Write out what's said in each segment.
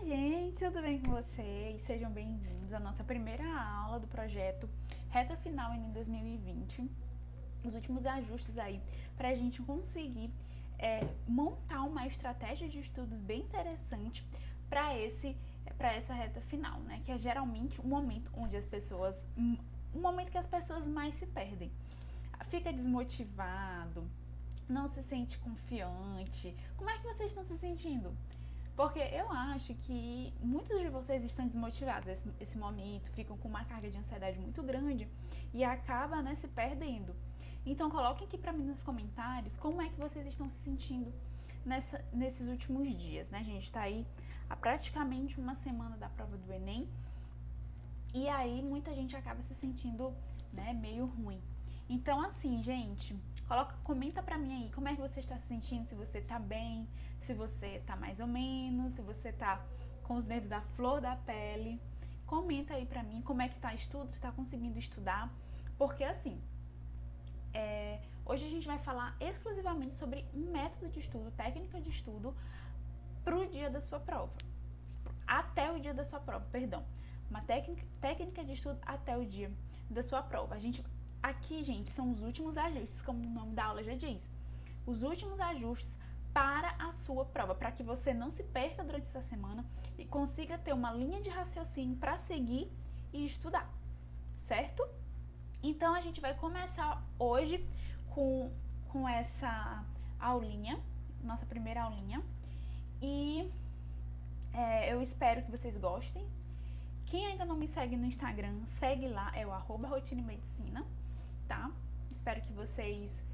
gente, tudo bem com vocês? Sejam bem-vindos à nossa primeira aula do projeto Reta Final em 2020. Os últimos ajustes aí para a gente conseguir montar uma estratégia de estudos bem interessante para essa reta final, né? Que é geralmente um momento onde um momento que as pessoas mais se perdem. Fica desmotivado, não se sente confiante. Como é que vocês estão se sentindo? Porque eu acho que muitos de vocês estão desmotivados esse momento, ficam com uma carga de ansiedade muito grande e acaba, né, se perdendo. Então coloquem aqui para mim nos comentários como é que vocês estão se sentindo nesses últimos dias, né? A gente está aí há praticamente uma semana da prova do Enem e aí muita gente acaba se sentindo, né, meio ruim. Então assim, gente, comenta pra mim aí como é que você está se sentindo, se você tá bem, se você tá mais ou menos, se você tá com os nervos à flor da pele. Comenta aí pra mim como é que tá estudo, se tá conseguindo estudar, porque assim, hoje a gente vai falar exclusivamente sobre um método de estudo, técnica de estudo pro dia da sua prova, até o dia da sua prova, perdão. Uma técnica de estudo até o dia da sua prova. Aqui, gente, são os últimos ajustes, como o nome da aula já diz. Os últimos ajustes para a sua prova, para que você não se perca durante essa semana e consiga ter uma linha de raciocínio para seguir e estudar, certo? Então, a gente vai começar hoje com essa aulinha, nossa primeira aulinha. E eu espero que vocês gostem. Quem ainda não me segue no Instagram, segue lá, é o @rotinemedicina, tá? Espero que vocês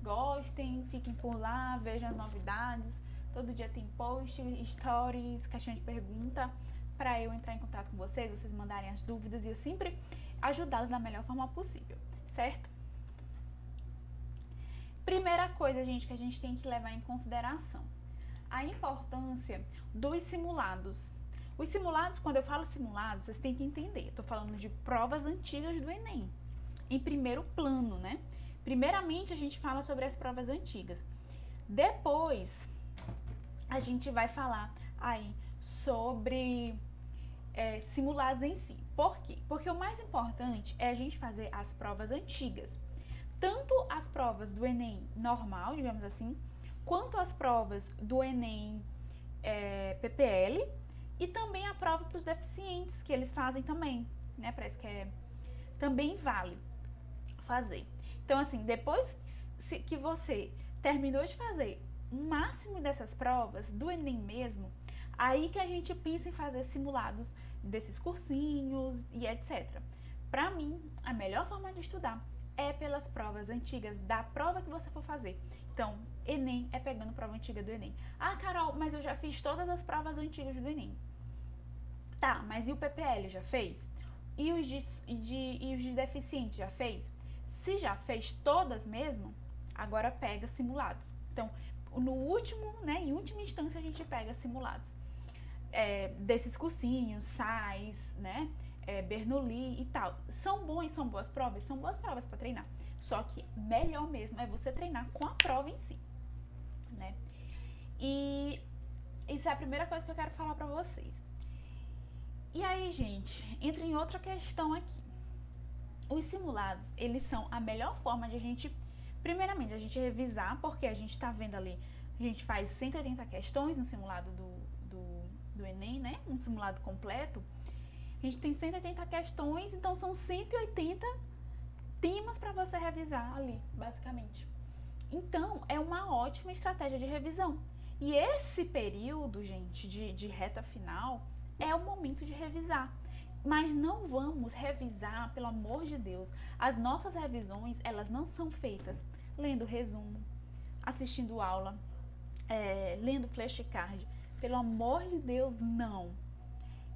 gostem, fiquem por lá, vejam as novidades. Todo dia tem post, stories, caixinha de pergunta para eu entrar em contato com vocês mandarem as dúvidas e eu sempre ajudá-los da melhor forma possível, certo? Primeira coisa, gente, que a gente tem que levar em consideração, a importância dos simulados. Os simulados, quando eu falo simulados, vocês têm que entender, eu tô falando de provas antigas do Enem, em primeiro plano, né? Primeiramente, a gente fala sobre as provas antigas. Depois, a gente vai falar aí sobre simulados em si. Por quê? Porque o mais importante é a gente fazer as provas antigas. Tanto as provas do Enem normal, digamos assim, quanto as provas do Enem PPL e também a prova para os deficientes, que eles fazem também, né? Parece que também vale fazer. Então, assim, depois que você terminou de fazer o máximo dessas provas, do Enem mesmo, aí que a gente pensa em fazer simulados desses cursinhos e etc. Pra mim, a melhor forma de estudar é pelas provas antigas da prova que você for fazer. Então, Enem é pegando prova antiga do Enem. Ah, Carol, mas eu já fiz todas as provas antigas do Enem. Tá, mas e o PPL já fez? E os de deficiente já fez? Se já fez todas mesmo, agora pega simulados. Então, no último, né, em última instância, a gente pega simulados. Desses cursinhos, SAIS, né, Bernoulli e tal. São boas provas? São boas provas para treinar. Só que melhor mesmo é você treinar com a prova em si, né? E isso é a primeira coisa que eu quero falar para vocês. E aí, gente, entra em outra questão aqui. Os simulados, eles são a melhor forma de a gente, primeiramente, a gente revisar, porque a gente tá vendo ali, a gente faz 180 questões no simulado do Enem, né? Um simulado completo. A gente tem 180 questões, então são 180 temas para você revisar ali, basicamente. Então, é uma ótima estratégia de revisão. E esse período, gente, de reta final, é o momento de revisar. Mas não vamos revisar, pelo amor de Deus. As nossas revisões, elas não são feitas lendo resumo, assistindo aula, lendo flashcard. Pelo amor de Deus, não.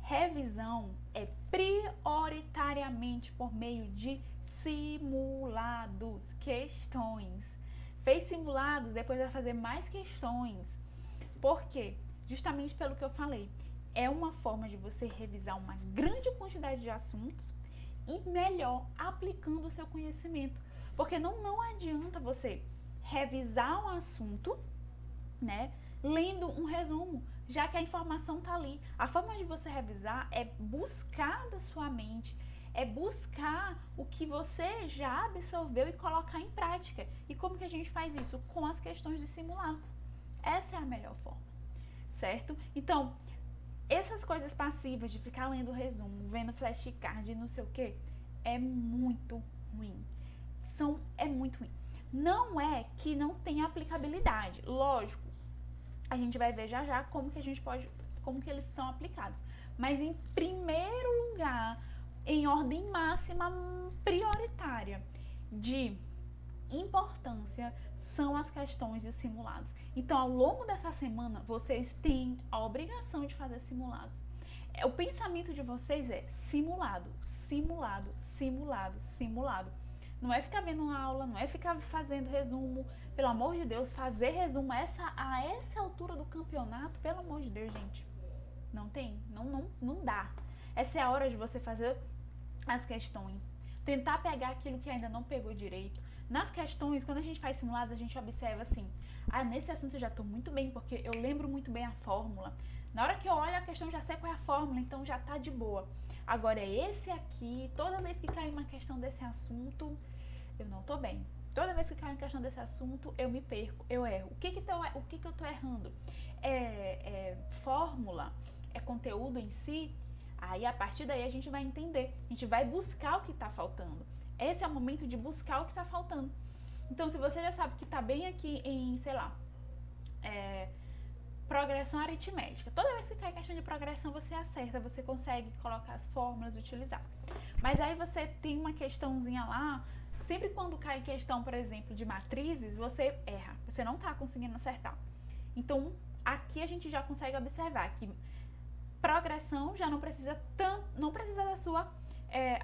Revisão é prioritariamente por meio de simulados, questões. Fez simulados, depois vai fazer mais questões. Por quê? Justamente pelo que eu falei. É uma forma de você revisar uma grande quantidade de assuntos e melhor aplicando o seu conhecimento. Porque não adianta você revisar um assunto, né, lendo um resumo, já que a informação tá ali. A forma de você revisar é buscar da sua mente, é buscar o que você já absorveu e colocar em prática. E como que a gente faz isso? Com as questões dos simulados. Essa é a melhor forma, certo? Então, essas coisas passivas de ficar lendo o resumo, vendo flashcard e não sei o que, é muito ruim. É muito ruim. Não é que não tem aplicabilidade. Lógico, a gente vai ver já já como que eles são aplicados. Mas em primeiro lugar, em ordem máxima prioritária de importância, são as questões e os simulados. Então, ao longo dessa semana, vocês têm a obrigação de fazer simulados. O pensamento de vocês é simulado, simulado, simulado, simulado. Não é ficar vendo uma aula, não é ficar fazendo resumo. Pelo amor de Deus, fazer resumo a essa altura do campeonato, pelo amor de Deus, gente. Não tem, não dá. Essa é a hora de você fazer as questões. Tentar pegar aquilo que ainda não pegou direito. Nas questões, quando a gente faz simulados, a gente observa assim, nesse assunto eu já estou muito bem, porque eu lembro muito bem a fórmula. Na hora que eu olho a questão, já sei qual é a fórmula, então já tá de boa. Agora, esse aqui, toda vez que cai uma questão desse assunto, eu não tô bem. Toda vez que cai uma questão desse assunto, eu me perco, eu erro. O que que eu tô errando? Fórmula? É conteúdo em si? Aí, a partir daí, a gente vai entender. A gente vai buscar o que tá faltando. Esse é o momento de buscar o que tá faltando. Então, se você já sabe que tá bem aqui em, sei lá, progressão aritmética. Toda vez que cai questão de progressão, você acerta, você consegue colocar as fórmulas e utilizar. Mas aí você tem uma questãozinha lá, sempre quando cai questão, por exemplo, de matrizes, você erra, você não tá conseguindo acertar. Então, aqui a gente já consegue observar que progressão já não precisa da sua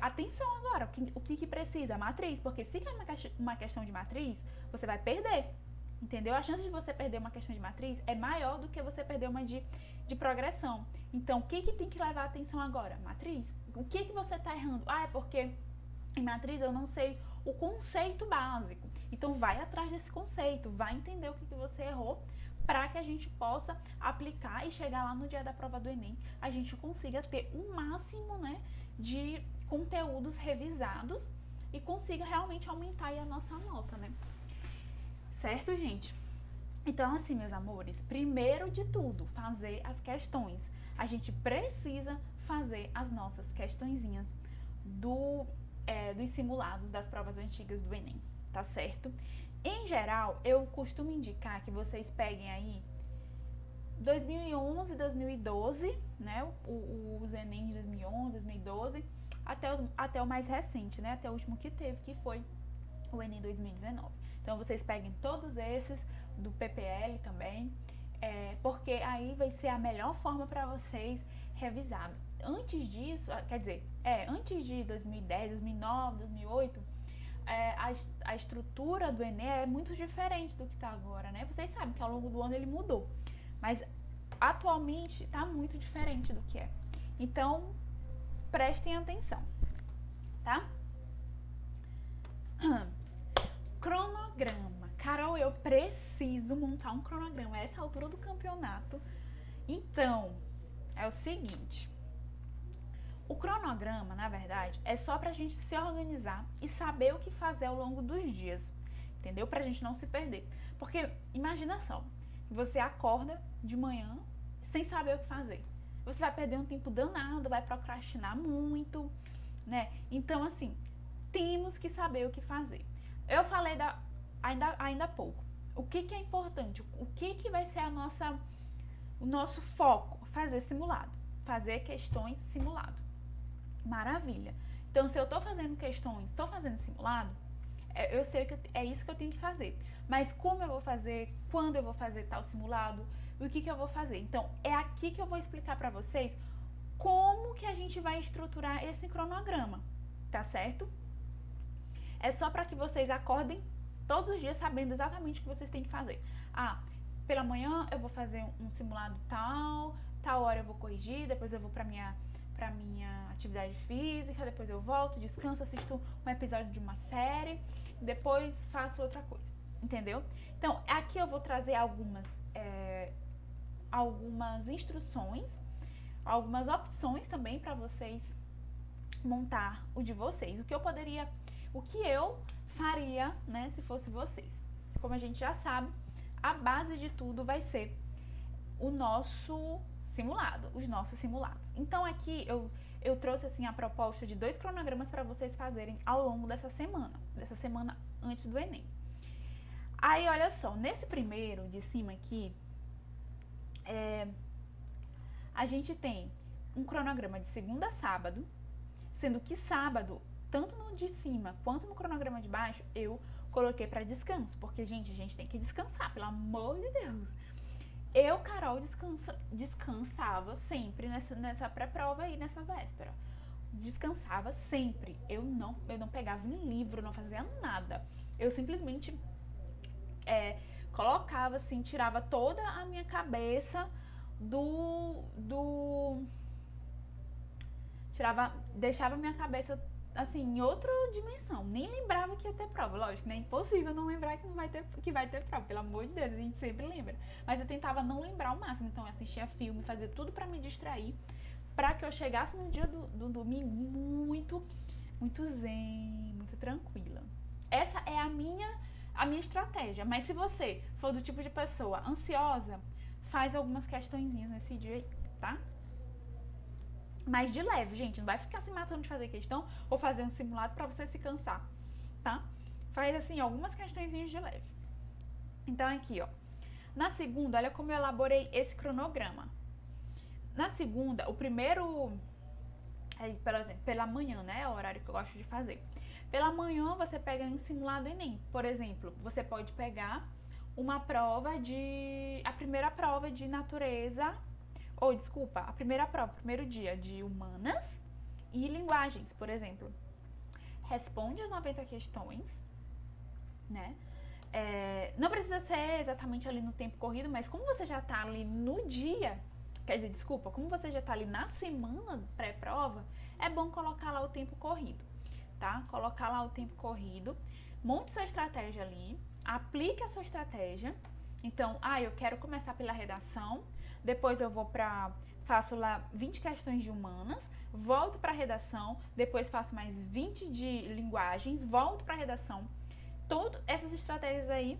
atenção agora. O que precisa? Matriz, porque se cai uma questão de matriz, você vai perder. Entendeu? A chance de você perder uma questão de matriz é maior do que você perder uma de progressão. Então, o que tem que levar a atenção agora? Matriz. O que você está errando? É porque em matriz eu não sei o conceito básico. Então, vai atrás desse conceito, vai entender o que você errou para que a gente possa aplicar e chegar lá no dia da prova do Enem, a gente consiga ter um máximo, né, de conteúdos revisados e consiga realmente aumentar aí a nossa nota, né? Certo, gente? Então, assim, meus amores, primeiro de tudo, fazer as questões. A gente precisa fazer as nossas questõezinhas dos simulados das provas antigas do Enem, tá certo? Em geral, eu costumo indicar que vocês peguem aí 2011, 2012, né? Os Enem de 2011, 2012, até o mais recente, né? Até o último que teve, que foi o Enem 2019. Então, vocês peguem todos esses, do PPL também, porque aí vai ser a melhor forma para vocês revisar. Antes disso, quer dizer, antes de 2010, 2009, 2008, a estrutura do Enem é muito diferente do que está agora, né? Vocês sabem que ao longo do ano ele mudou, mas atualmente está muito diferente do que é. Então, prestem atenção, tá? Cronograma. Carol, eu preciso montar um cronograma a essa altura do campeonato. Então, é o seguinte. O cronograma, na verdade, é só pra gente se organizar e saber o que fazer ao longo dos dias. Entendeu? Pra gente não se perder. Porque, imagina só, você acorda de manhã sem saber o que fazer. Você vai perder um tempo danado, vai procrastinar muito, né? Então, assim, temos que saber o que fazer. Eu falei ainda há pouco. O que é importante? O que vai ser o nosso foco? Fazer simulado. Fazer questões simulado. Maravilha. Então, se eu estou fazendo questões, estou fazendo simulado, eu sei que é isso que eu tenho que fazer. Mas como eu vou fazer? Quando eu vou fazer tal simulado? O que eu vou fazer? Então, é aqui que eu vou explicar para vocês como que a gente vai estruturar esse cronograma. Tá certo? É só para que vocês acordem todos os dias sabendo exatamente o que vocês têm que fazer. Pela manhã eu vou fazer um simulado tal hora eu vou corrigir, depois eu vou para minha atividade física, depois eu volto, descanso, assisto um episódio de uma série, depois faço outra coisa. entendeu? Então, aqui eu vou trazer algumas instruções, algumas opções também para vocês montar o de vocês. O que eu faria, né, se fosse vocês. Como a gente já sabe, a base de tudo vai ser o nosso simulado, os nossos simulados. Então aqui eu trouxe assim a proposta de 2 cronogramas para vocês fazerem ao longo dessa semana antes do Enem. Aí olha só, nesse primeiro de cima aqui, a gente tem um cronograma de segunda a sábado, sendo que sábado, tanto no de cima quanto no cronograma de baixo, eu coloquei para descanso, porque, gente, a gente tem que descansar, pelo amor de Deus. Eu, Carol, descansava sempre nessa pré-prova e nessa véspera. Descansava sempre. Eu não pegava em livro, não fazia nada. Eu simplesmente colocava assim, tirava toda a minha cabeça deixava minha cabeça assim, em outra dimensão. Nem lembrava que ia ter prova. Lógico, né? É impossível não lembrar que vai ter prova. Pelo amor de Deus, a gente sempre lembra. Mas eu tentava não lembrar ao máximo. Então eu assistia filme, fazia tudo pra me distrair, pra que eu chegasse no dia do domingo muito, muito zen, muito tranquila. Essa é a minha estratégia. Mas se você for do tipo de pessoa ansiosa, faz algumas questõezinhas nesse dia aí, tá? Mas de leve, gente, não vai ficar se matando de fazer questão ou fazer um simulado pra você se cansar, tá? Faz assim, algumas questõezinhas de leve. Então aqui, ó. Na segunda, olha como eu elaborei esse cronograma. Na segunda, o primeiro, por exemplo, pela manhã, né? É o horário que eu gosto de fazer. Pela manhã, você pega um simulado Enem. Por exemplo, você pode pegar a primeira prova de natureza, a primeira prova, primeiro dia de humanas e linguagens, por exemplo. Responde as 90 questões, né? Não precisa ser exatamente ali no tempo corrido, mas como você já tá ali no dia, como você já tá ali na semana pré-prova, é bom colocar lá o tempo corrido, tá? Colocar lá o tempo corrido, monte sua estratégia ali, aplique a sua estratégia. Então, eu quero começar pela redação, depois eu faço lá 20 questões de humanas, volto para redação, depois faço mais 20 de linguagens, volto para redação. Todas essas estratégias aí,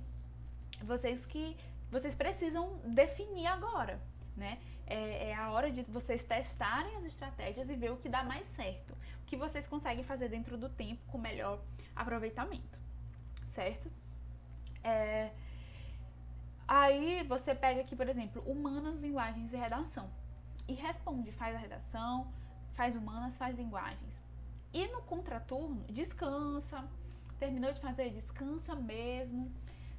vocês precisam definir agora, né? É a hora de vocês testarem as estratégias e ver o que dá mais certo, o que vocês conseguem fazer dentro do tempo com melhor aproveitamento, certo? Aí você pega aqui, por exemplo, humanas, linguagens e redação. E responde, faz a redação, faz humanas, faz linguagens. E no contraturno, descansa, terminou de fazer, descansa mesmo,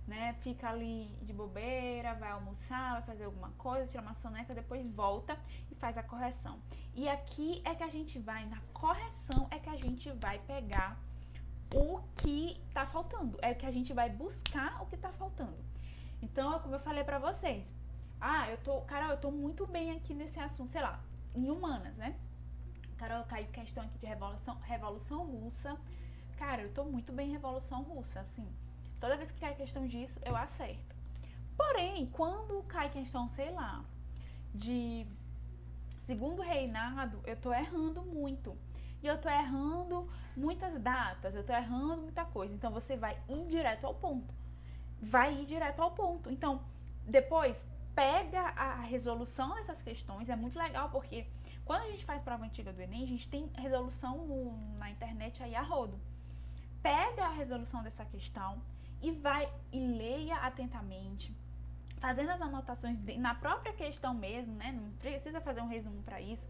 né? Fica ali de bobeira, vai almoçar, vai fazer alguma coisa, tira uma soneca, depois volta e faz a correção. E aqui é que a gente vai, na correção é que a gente vai pegar o que tá faltando, é que a gente vai buscar o que tá faltando. Então, como eu falei pra vocês, Carol, eu tô muito bem aqui nesse assunto, sei lá, em humanas, né? Carol, caiu questão aqui de Revolução Russa. Cara, eu tô muito bem em Revolução Russa, assim. Toda vez que cai questão disso, eu acerto. Porém, quando cai questão, sei lá, de Segundo Reinado, eu tô errando muito. E eu tô errando muitas datas, eu tô errando muita coisa. Então, você vai ir direto ao ponto. Então, depois, pega a resolução dessas questões. É muito legal, porque quando a gente faz prova antiga do Enem, a gente tem resolução na internet aí a rodo. Pega a resolução dessa questão e vai e leia atentamente, fazendo as anotações na própria questão mesmo, né? Não precisa fazer um resumo para isso.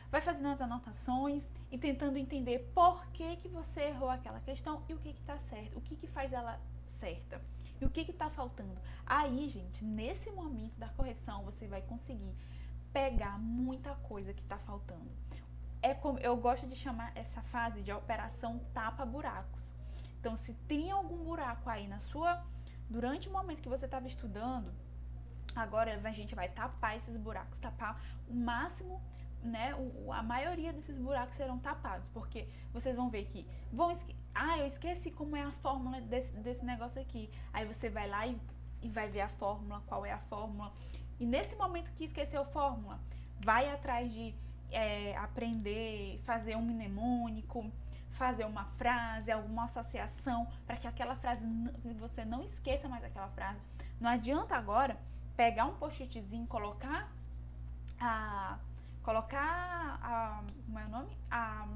Vai fazendo as anotações e tentando entender por que você errou aquela questão e o que tá certo, o que faz ela certa e o que tá faltando. Aí, gente, nesse momento da correção, você vai conseguir pegar muita coisa que tá faltando. Como eu gosto de chamar essa fase de operação tapa-buracos. Então, se tem algum buraco aí durante o momento que você estava estudando, agora a gente vai tapar esses buracos, tapar o máximo, né? A maioria desses buracos serão tapados, porque vocês vão ver que Ah, eu esqueci como é a fórmula desse negócio aqui. Aí você vai lá e vai ver a fórmula, qual é a fórmula. E nesse momento que esqueceu a fórmula, vai atrás de aprender, fazer um mnemônico, fazer uma frase, alguma associação, para que aquela frase, você não esqueça mais aquela frase. Não adianta agora pegar um post-itzinho, colocar como é o nome? A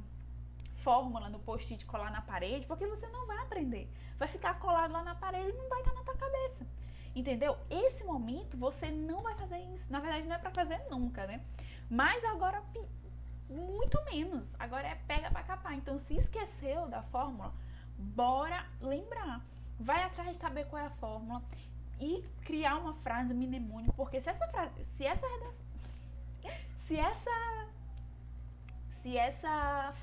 fórmula no post-it, colar na parede, porque você não vai aprender. Vai ficar colado lá na parede e não vai estar na tua cabeça. Entendeu? Esse momento você não vai fazer isso. Na verdade, não é pra fazer nunca, né? Mas agora, muito menos. Agora é pega pra capar. Então, se esqueceu da fórmula, bora lembrar. Vai atrás de saber qual é a fórmula e criar uma frase mnemônica, porque se essa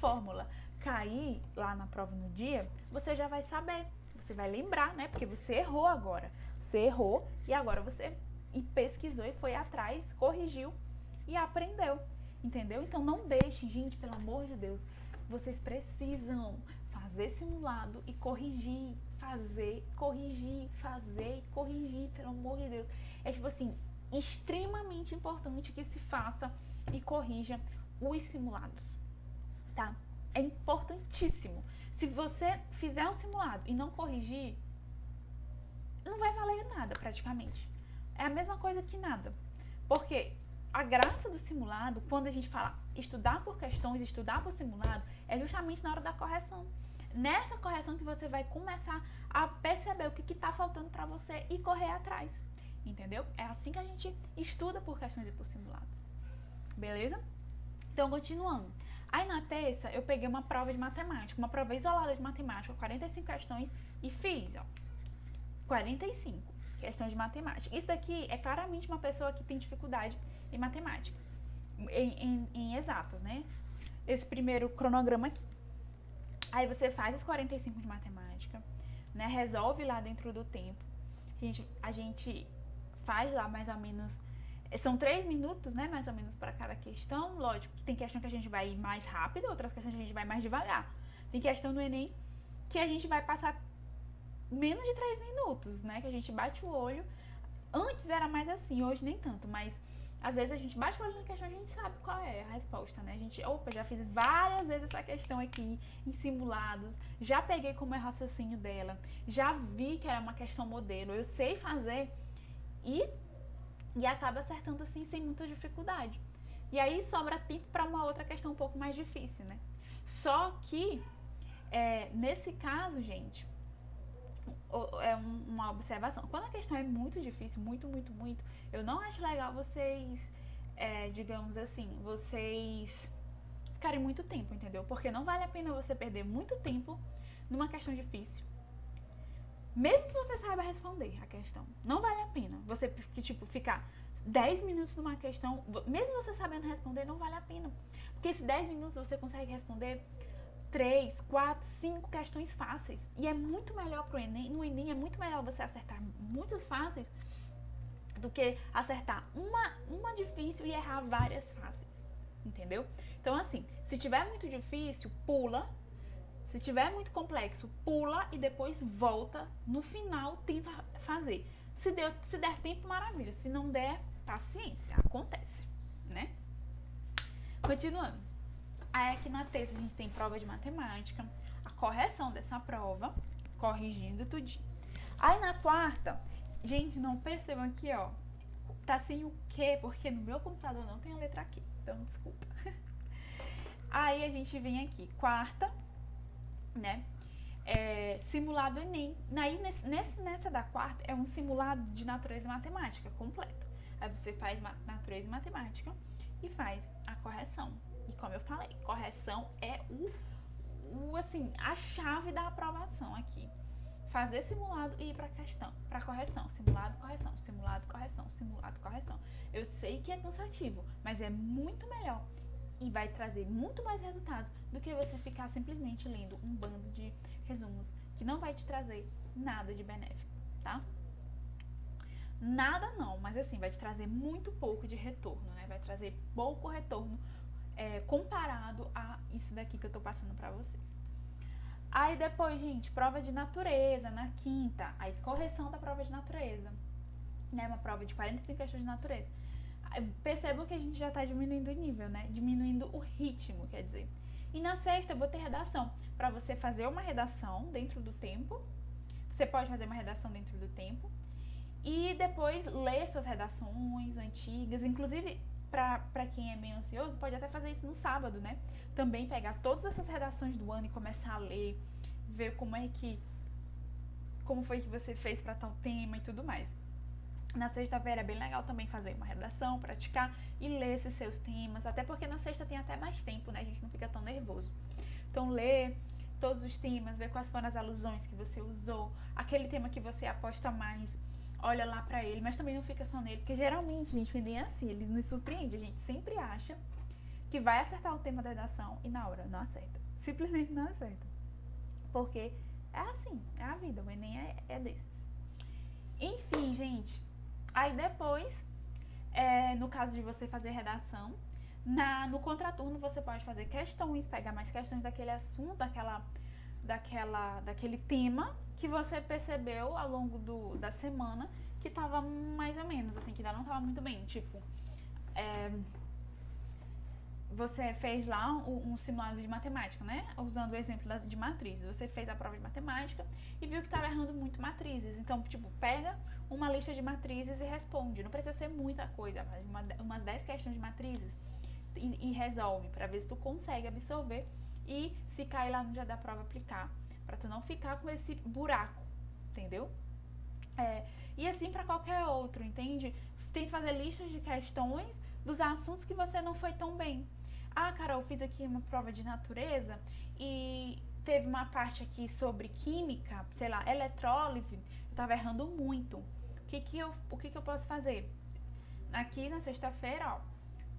fórmula cair lá na prova no dia, você já vai saber, você vai lembrar, né? Porque você errou agora. Você errou e agora você pesquisou e foi atrás, corrigiu e aprendeu, entendeu? Então não deixe, gente, pelo amor de Deus, vocês precisam fazer simulado e corrigir, fazer, corrigir, pelo amor de Deus. É tipo assim, extremamente importante que se faça e corrija os simulados, tá? É importantíssimo. Se você fizer um simulado e não corrigir, não vai valer nada praticamente. É a mesma coisa que nada. Porque a graça do simulado, quando a gente fala estudar por questões, estudar por simulado, é justamente na hora da correção. Nessa correção que você vai começar a perceber o que está faltando para você e correr atrás. Entendeu? É assim que a gente estuda por questões e por simulados. Beleza? Então, continuando. Aí na terça, eu peguei uma prova de matemática, uma prova isolada de matemática, 45 questões, e fiz, ó, 45 questões de matemática. Isso daqui é claramente uma pessoa que tem dificuldade em matemática, em exatas, né? Esse primeiro cronograma aqui. Aí você faz as 45 de matemática, né? Resolve lá dentro do tempo. A gente faz lá mais ou menos... São 3 minutos, né, mais ou menos, para cada questão. Lógico que tem questão que a gente vai ir mais rápido, outras questões que a gente vai mais devagar. Tem questão do Enem que a gente vai passar menos de 3 minutos, né, que a gente bate o olho. Antes era mais assim, hoje nem tanto, mas às vezes a gente bate o olho na questão e a gente sabe qual é a resposta, né? A gente, já fiz várias vezes essa questão aqui em simulados, já peguei como é o raciocínio dela, já vi que é uma questão modelo, eu sei fazer e acaba acertando assim sem muita dificuldade. E aí sobra tempo para uma outra questão um pouco mais difícil, né? Só que, nesse caso, gente, é uma observação. Quando a questão é muito difícil, muito, eu não acho legal vocês, digamos assim, vocês ficarem muito tempo, entendeu? Porque não vale a pena você perder muito tempo numa questão difícil. Mesmo que você saiba responder a questão, não vale a pena você, ficar 10 minutos numa questão, mesmo você sabendo responder, não vale a pena. Porque esses 10 minutos você consegue responder 3, 4, 5 questões fáceis. E é muito melhor pro Enem, no Enem é muito melhor você acertar muitas fáceis do que acertar uma difícil e errar várias fáceis. Entendeu? Então, assim, se tiver muito difícil, pula. Se tiver muito complexo, pula e depois volta. No final, tenta fazer. Se der tempo, maravilha. Se não der, paciência. Acontece, né? Continuando. Aí aqui na terça a gente tem prova de matemática, a correção dessa prova, corrigindo tudinho. Aí na quarta, gente, não percebam aqui, ó. Tá sem o quê? Porque no meu computador não tem a letra Q. Então, desculpa. Aí a gente vem aqui, quarta, né? Simulado Enem. Aí nessa da quarta é um simulado de natureza e matemática completo. Aí você faz natureza e matemática e faz a correção. E como eu falei, correção é assim, a chave da aprovação aqui. Fazer simulado e ir pra questão, pra correção. Simulado, correção, simulado, correção, simulado, correção. Eu sei que é cansativo, mas é muito melhor e vai trazer muito mais resultados do que você ficar simplesmente lendo um bando de resumos que não vai te trazer nada de benéfico, tá? Nada não, mas assim, vai te trazer muito pouco de retorno, né? Vai trazer pouco retorno comparado a isso daqui que eu tô passando pra vocês. Aí depois, gente, prova de natureza na quinta. Aí correção da prova de natureza. Né? Uma prova de 45 questões de natureza. Percebam que a gente já tá diminuindo o nível, né? Diminuindo o ritmo, quer dizer. E na sexta eu botei redação. Pra você fazer uma redação dentro do tempo. Você pode fazer uma redação dentro do tempo. E depois ler suas redações antigas. Inclusive, pra quem é meio ansioso, pode até fazer isso no sábado, né? Também pegar todas essas redações do ano e começar a ler. Ver como foi que você fez pra tal tema e tudo mais. Na sexta-feira é bem legal também fazer uma redação, praticar e ler esses seus temas. Até porque na sexta tem até mais tempo, né? A gente não fica tão nervoso. Então, ler todos os temas, ver quais foram as alusões que você usou. Aquele tema que você aposta mais, olha lá pra ele. Mas também não fica só nele, porque geralmente, gente, o Enem é assim, ele nos surpreende. A gente sempre acha que vai acertar o tema da redação e na hora não acerta. Simplesmente não acerta. Porque é assim, é a vida. O Enem é desses. Enfim, gente. Aí depois, no caso de você fazer redação, no contraturno você pode fazer questões, pegar mais questões daquele assunto, daquele tema que você percebeu ao longo da semana que tava mais ou menos, assim, que ainda não tava muito bem. Tipo, você fez lá um simulado de matemática, né? Usando o exemplo de matrizes. Você fez a prova de matemática e viu que estava errando muito matrizes. Então, tipo, pega uma lista de matrizes e responde. Não precisa ser muita coisa, mas umas 10 questões de matrizes e resolve, pra ver se tu consegue absorver e se cair lá no dia da prova aplicar. Pra tu não ficar com esse buraco, entendeu? E assim pra qualquer outro, entende? Tem que fazer listas de questões dos assuntos que você não foi tão bem. Ah, Carol, fiz aqui uma prova de natureza e teve uma parte aqui sobre química, sei lá, eletrólise, eu tava errando muito. O que eu posso fazer? Aqui na sexta-feira, ó,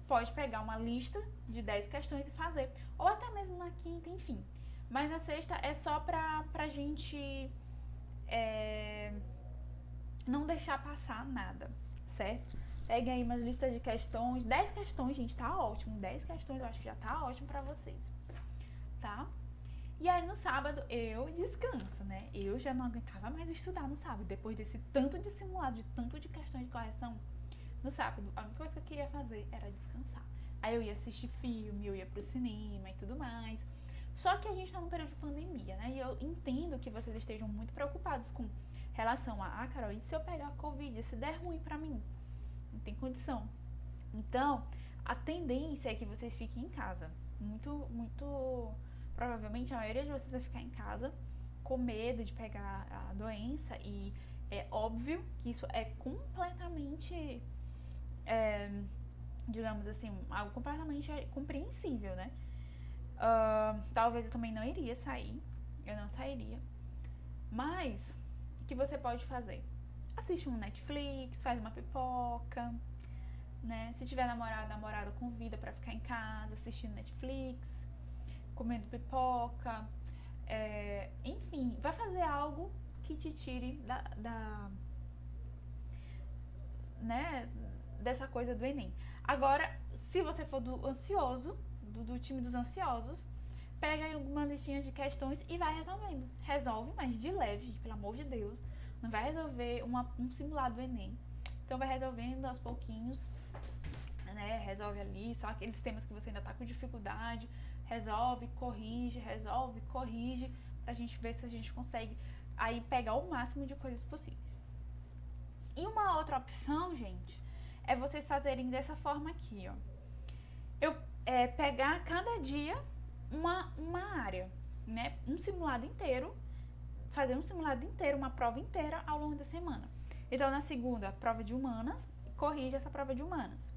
pode pegar uma lista de 10 questões e fazer. Ou até mesmo na quinta, enfim. Mas na sexta é só pra gente não deixar passar nada, certo? Pegue aí uma lista de questões, 10 questões, gente, tá ótimo. 10 questões eu acho que já tá ótimo pra vocês, tá? E aí no sábado eu descanso, né? Eu já não aguentava mais estudar no sábado. Depois desse tanto de simulado, de tanto de questões de correção, no sábado a única coisa que eu queria fazer era descansar. Aí eu ia assistir filme, eu ia pro cinema e tudo mais. Só que a gente tá num período de pandemia, né? E eu entendo que vocês estejam muito preocupados com relação a, Carol, e se eu pegar a Covid, se der ruim pra mim? Não tem condição. Então, a tendência é que vocês fiquem em casa. Muito provavelmente a maioria de vocês vai ficar em casa com medo de pegar a doença e é óbvio que isso é completamente, digamos assim, algo completamente compreensível, né? Talvez eu também não iria sair, eu não sairia, mas o que você pode fazer? Assiste um Netflix, faz uma pipoca, né? Se tiver namorado convida pra ficar em casa assistindo Netflix, comendo pipoca, enfim, vai fazer algo que te tire né, dessa coisa do Enem. Agora, se você for do ansioso, do time dos ansiosos, pega aí alguma listinha de questões e vai resolvendo. Resolve, mas de leve, gente, pelo amor de Deus. Não vai resolver um simulado do Enem. Então vai resolvendo aos pouquinhos, né? Resolve ali, só aqueles temas que você ainda tá com dificuldade. Resolve, corrige, pra gente ver se a gente consegue aí pegar o máximo de coisas possíveis. E uma outra opção, gente, é vocês fazerem dessa forma aqui, ó. Pegar cada dia uma área, né? Um simulado inteiro, fazer um simulado inteiro, uma prova inteira ao longo da semana. Então, na segunda, prova de humanas, corrige essa prova de humanas.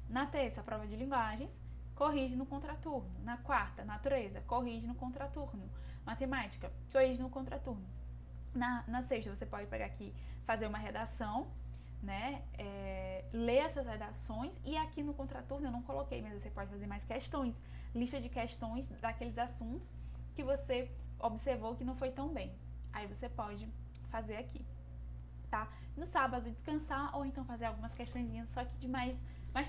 Na terça, prova de linguagens, corrige no contraturno. Na quarta, natureza, corrige no contraturno. Matemática, corrige no contraturno. Na sexta, você pode pegar aqui, fazer uma redação, né? Ler as suas redações. E aqui no contraturno eu não coloquei, mas você pode fazer mais questões. Lista de questões daqueles assuntos que você observou que não foi tão bem. Aí você pode fazer aqui, tá? No sábado, descansar ou então fazer algumas questõezinhas, só que de mais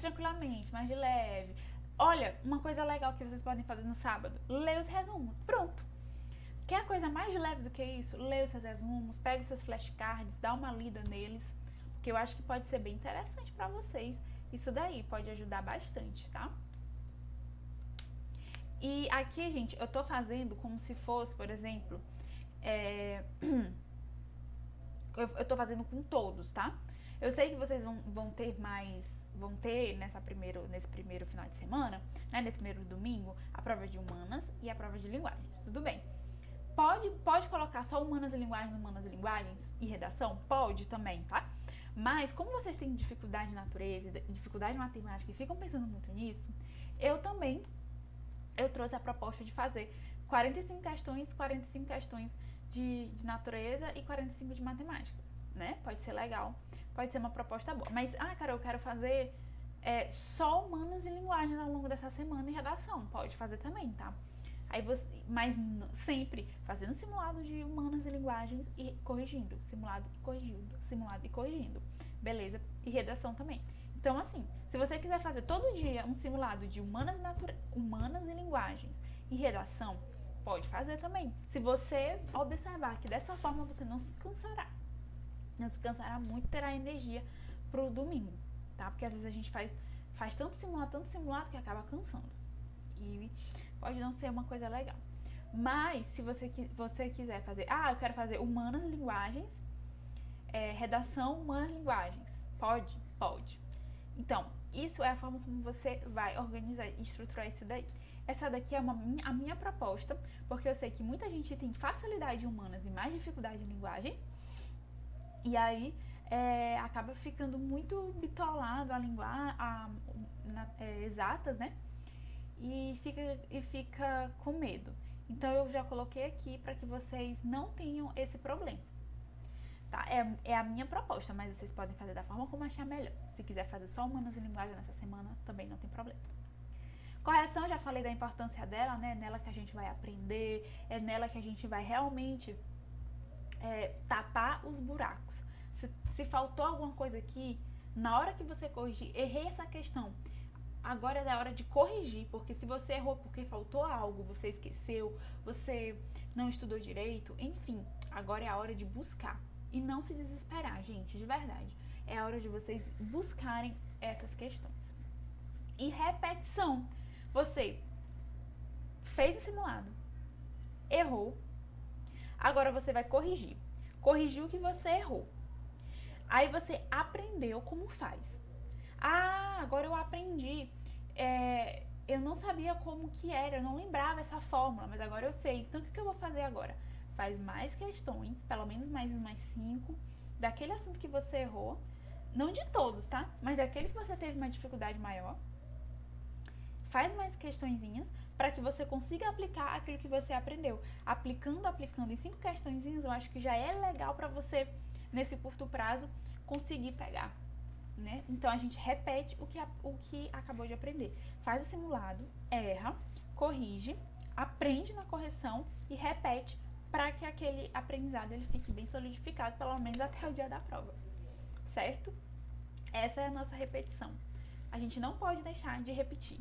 tranquilamente, mais de leve. Olha, uma coisa legal que vocês podem fazer no sábado, ler os resumos. Pronto. Quer coisa mais leve do que isso? Lê os seus resumos, pega os seus flashcards, dá uma lida neles, porque eu acho que pode ser bem interessante para vocês. Isso daí pode ajudar bastante, tá? E aqui, gente, eu tô fazendo como se fosse, por exemplo, eu tô fazendo com todos, tá? Eu sei que vocês vão ter nesse primeiro final de semana, né, nesse primeiro domingo, a prova de humanas e a prova de linguagens, tudo bem. Pode colocar só humanas e linguagens e redação? Pode também, tá? Mas como vocês têm dificuldade de natureza, dificuldade de matemática e ficam pensando muito nisso, eu trouxe a proposta de fazer 45 questões de natureza e 45 de matemática, né? Pode ser legal, pode ser uma proposta boa. Mas, cara, eu quero fazer só humanas e linguagens ao longo dessa semana e redação. Pode fazer também, tá? Mas sempre fazendo simulado de humanas e linguagens e corrigindo. Simulado e corrigindo. Beleza? E redação também. Então, assim, se você quiser fazer todo dia um simulado de humanas e linguagens e redação, pode fazer também. Se você observar que dessa forma você não se cansará. Não se cansará muito, terá energia pro domingo, tá? Porque às vezes a gente faz tanto simulado que acaba cansando. E pode não ser uma coisa legal. Mas, se você quiser fazer... eu quero fazer humanas e linguagens, redação, humanas e linguagens. Pode. Então, isso é a forma como você vai organizar e estruturar isso daí. Essa daqui é a minha proposta, porque eu sei que muita gente tem facilidade em humanas e mais dificuldade em linguagens. E aí, acaba ficando muito bitolado a linguagem, exatas, né? E fica com medo. Então, eu já coloquei aqui para que vocês não tenham esse problema. Tá? É a minha proposta, mas vocês podem fazer da forma como achar melhor. Se quiser fazer só humanas e linguagem nessa semana, também não tem problema. Correção, já falei da importância dela, né? É nela que a gente vai aprender, é nela que a gente vai realmente tapar os buracos. Se faltou alguma coisa aqui, na hora que você corrigir, errei essa questão, agora é a hora de corrigir, porque se você errou porque faltou algo, você esqueceu, você não estudou direito, enfim, agora é a hora de buscar. E não se desesperar, gente, de verdade. É a hora de vocês buscarem essas questões. E repetição. Você fez o simulado, errou, agora você vai corrigir. Corrigiu o que você errou. Aí você aprendeu como faz. Agora eu aprendi. Eu não sabia como que era, eu não lembrava essa fórmula, mas agora eu sei. Então o que eu vou fazer agora? Faz mais questões, pelo menos mais 5, daquele assunto que você errou. Não de todos, tá? Mas daquele que você teve uma dificuldade maior. Faz mais questõezinhas para que você consiga aplicar aquilo que você aprendeu. Aplicando em 5 questõezinhas, eu acho que já é legal para você, nesse curto prazo, conseguir pegar, né? Então, a gente repete o que acabou de aprender. Faz o simulado, erra, corrige, aprende na correção e repete para que aquele aprendizado ele fique bem solidificado, pelo menos até o dia da prova, certo? Essa é a nossa repetição. A gente não pode deixar de repetir.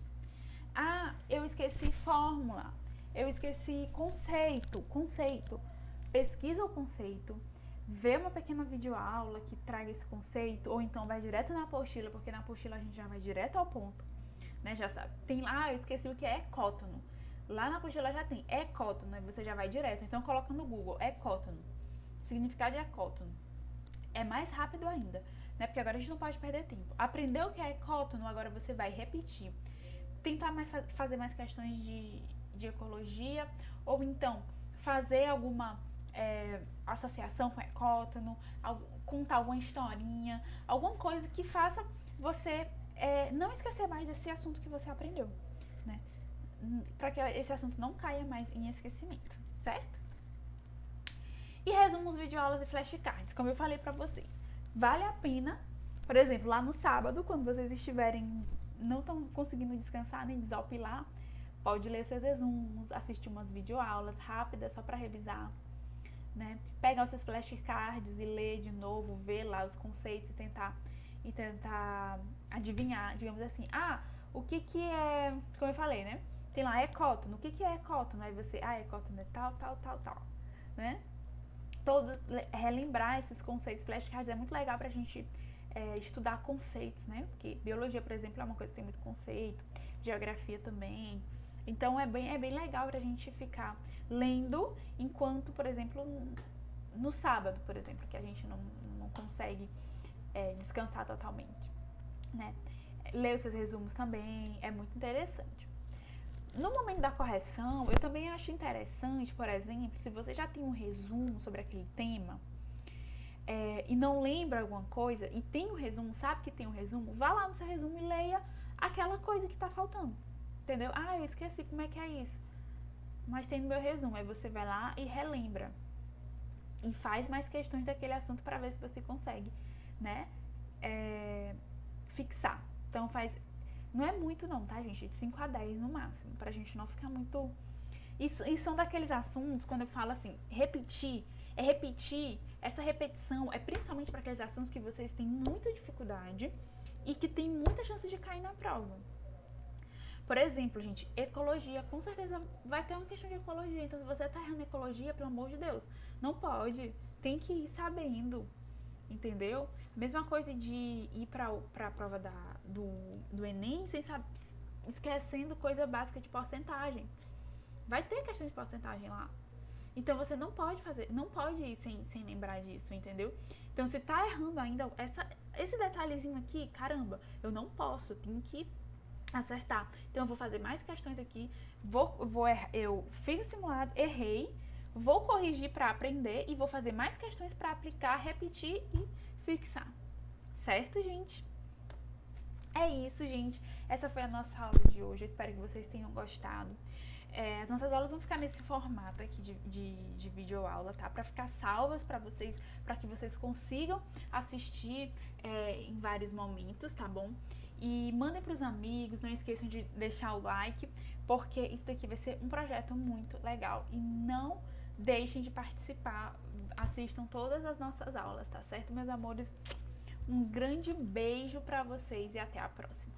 Eu esqueci fórmula, eu esqueci conceito. Pesquisa o conceito, vê uma pequena videoaula que traga esse conceito, ou então vai direto na apostila, porque na apostila a gente já vai direto ao ponto, né? Já sabe. Tem lá, eu esqueci o que é ecótono. Lá na apostila já tem ecótono, aí você já vai direto. Então coloca no Google, ecótono. Significado de ecótono. É mais rápido ainda, né? Porque agora a gente não pode perder tempo. Aprendeu o que é ecótono, agora você vai repetir. Tentar fazer mais questões de ecologia, ou então fazer alguma associação com ecótono, contar alguma historinha, alguma coisa que faça você não esquecer mais desse assunto que você aprendeu, né? Para que esse assunto não caia mais em esquecimento, certo? E resumos, videoaulas e flashcards, como eu falei pra vocês. Vale a pena, por exemplo, lá no sábado, quando vocês estiverem não estão conseguindo descansar nem desopilar, pode ler seus resumos, assistir umas videoaulas rápidas só para revisar, né? Pegar os seus flashcards e ler de novo, ver lá os conceitos e tentar adivinhar, digamos assim. O que é, como eu falei, né? tem lá ecótono. O que é ecótono? Aí você, ecótono é tal, tal, tal, tal, né? Todos relembrar esses conceitos. Flashcards é muito legal pra gente estudar conceitos, né? Porque biologia, por exemplo, é uma coisa que tem muito conceito, geografia também. Então é bem legal pra gente ficar lendo enquanto, por exemplo, no sábado, por exemplo, que a gente não consegue descansar totalmente, né? Ler os seus resumos também é muito interessante. No momento da correção, eu também acho interessante, por exemplo, se você já tem um resumo sobre aquele tema e não lembra alguma coisa, e tem um resumo, sabe que tem um resumo, vá lá no seu resumo e leia aquela coisa que tá faltando, entendeu? Eu esqueci como é que é isso, mas tem no meu resumo. Aí você vai lá e relembra e faz mais questões daquele assunto para ver se você consegue, né, fixar. Então não é muito não, tá, gente? 5 a 10 no máximo, pra gente não ficar muito... E são daqueles assuntos, quando eu falo assim, repetir, essa repetição é principalmente para aqueles assuntos que vocês têm muita dificuldade e que tem muita chance de cair na prova. Por exemplo, gente, ecologia, com certeza vai ter uma questão de ecologia. Então, se você tá errando ecologia, pelo amor de Deus, não pode. Tem que ir sabendo, entendeu? Mesma coisa de ir pra prova do Enem sem saber, esquecendo coisa básica de porcentagem. Vai ter questão de porcentagem lá. Então, você não pode ir sem lembrar disso, entendeu? Então, se tá errando ainda esse detalhezinho aqui, caramba, eu não posso, tenho que acertar. Então, eu vou fazer mais questões aqui, eu fiz o simulado, errei, vou corrigir para aprender e vou fazer mais questões para aplicar, repetir e fixar. Certo, gente? É isso, gente. Essa foi a nossa aula de hoje. Eu espero que vocês tenham gostado. As nossas aulas vão ficar nesse formato aqui de videoaula, tá? Para ficar salvas para vocês, para que vocês consigam assistir em vários momentos, tá bom? E mandem pros amigos, não esqueçam de deixar o like, porque isso daqui vai ser um projeto muito legal. E não deixem de participar, assistam todas as nossas aulas, tá certo, meus amores? Um grande beijo pra vocês e até a próxima.